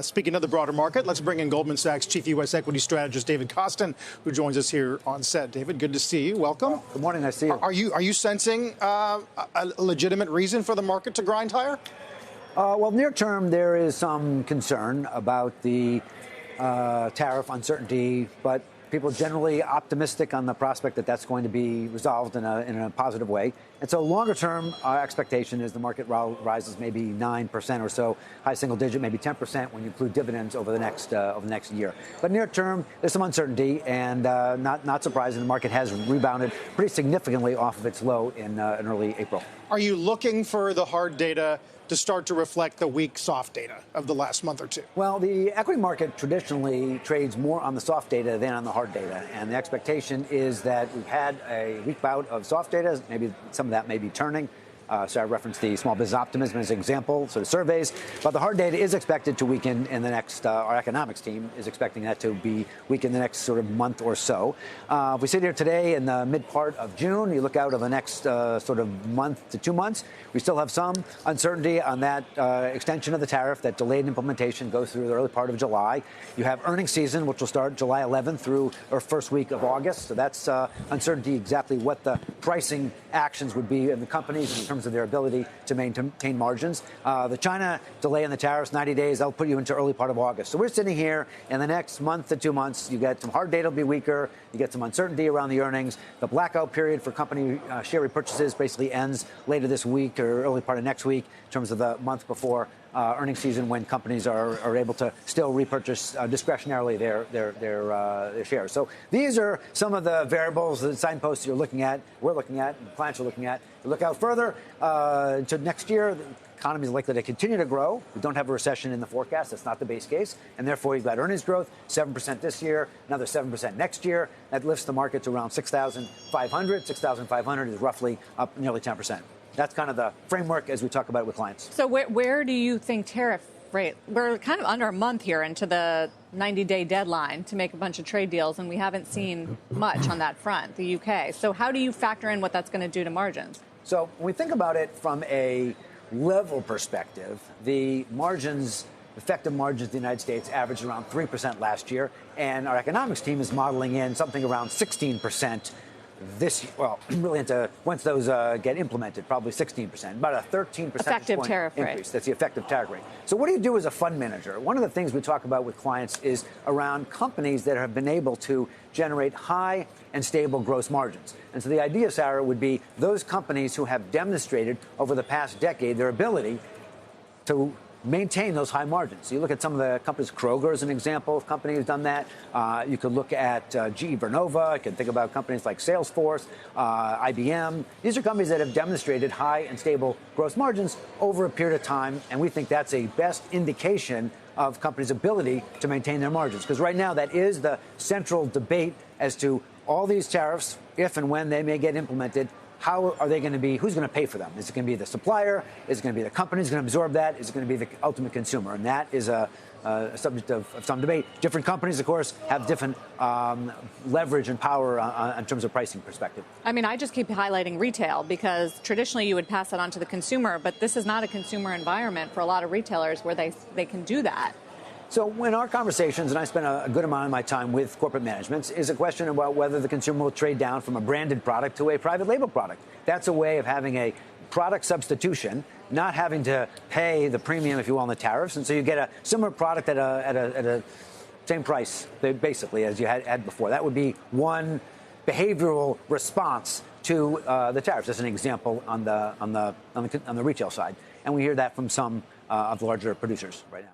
Speaking of the broader market, let's bring in Goldman Sachs Chief U.S. Equity Strategist David Kostin, who joins us here on set. David, good to see you. Welcome. Good morning. Nice to see you. Are you sensing a legitimate reason for the market to grind higher? Well, near term, there is some concern about the tariff uncertainty, but people are generally optimistic on the prospect that that's going to be resolved in a positive way. And so longer term, our expectation is the market rises maybe 9% or so, high single digit, maybe 10% when you include dividends over the next year. But near term, there's some uncertainty, and not surprising, the market has rebounded pretty significantly off of its low in early April. Are you looking for the hard data to start to reflect the weak soft data of the last month or two? Well, the equity market traditionally trades more on the soft data than on the hard data. And the expectation is that we've had a weak bout of soft data. Maybe some of that may be turning. So I referenced the small business optimism as an example, sort of surveys. But the hard data is expected to weaken in the next, our economics team is expecting that to be weak in the next sort of month or so. If we sit here today in the mid part of June, you look out over the next sort of month to 2 months, we still have some uncertainty on that extension of the tariff. That delayed implementation goes through the early part of July. You have earnings season, which will start July 11th through our first week of August. So that's uncertainty exactly what the pricing actions would be in the companies in terms of their ability to maintain margins. The China delay in the tariffs, 90 days, that'll put you into early part of August. So we're sitting here in the next month to 2 months. You get some hard data will be weaker. You get some uncertainty around the earnings. The blackout period for company share repurchases basically ends later this week or early part of next week in terms of the month before earnings season, when companies are able to still repurchase discretionarily their shares. So these are some of the variables, the signposts you're looking at, we're looking at, and clients are looking at. You look out further to next year, the economy is likely to continue to grow. We don't have a recession in the forecast. That's not the base case. And therefore, you've got earnings growth, 7% this year, another 7% next year. That lifts the market to around 6,500. 6,500 is roughly up nearly 10%. That's kind of the framework as we talk about it with clients. So where do you think tariff rate? We're kind of under a month here into the 90-day deadline to make a bunch of trade deals, and we haven't seen much on that front, the UK. So how do you factor in what that's going to do to margins? So when we think about it from a level perspective, the margins, effective margins in the United States averaged around 3% last year, and our economics team is modeling in something around 16% this, well, really into once those get implemented, probably 16%, about a 13% effective tariff increase. Rate. That's the effective tariff rate. So what do you do as a fund manager? One of the things we talk about with clients is around companies that have been able to generate high and stable gross margins. And so the idea, Sarah, would be those companies who have demonstrated over the past decade their ability to maintain those high margins. So you look at some of the companies, Kroger is an example of a company who's done that. You could look at GE Vernova. You can think about companies like Salesforce, IBM. These are companies that have demonstrated high and stable gross margins over a period of time, and we think that's a best indication of companies' ability to maintain their margins. Because right now, that is the central debate as to all these tariffs, if and when they may get implemented. How are they going to be? Who's going to pay for them? Is it going to be the supplier? Is it going to be the company who's going to absorb that? Is it going to be the ultimate consumer? And that is a subject of some debate. Different companies, of course, have different leverage and power in terms of pricing perspective. I mean, I just keep highlighting retail because traditionally you would pass that on to the consumer, but this is not a consumer environment for a lot of retailers where they can do that. So in our conversations, and I spend a good amount of my time with corporate managements, is a question about whether the consumer will trade down from a branded product to a private label product. That's a way of having a product substitution, not having to pay the premium, if you will, on the tariffs. And so you get a similar product at a same price, basically, as you had before. That would be one behavioral response to the tariffs. That's an example on the retail side. And we hear that from some of the larger producers right now.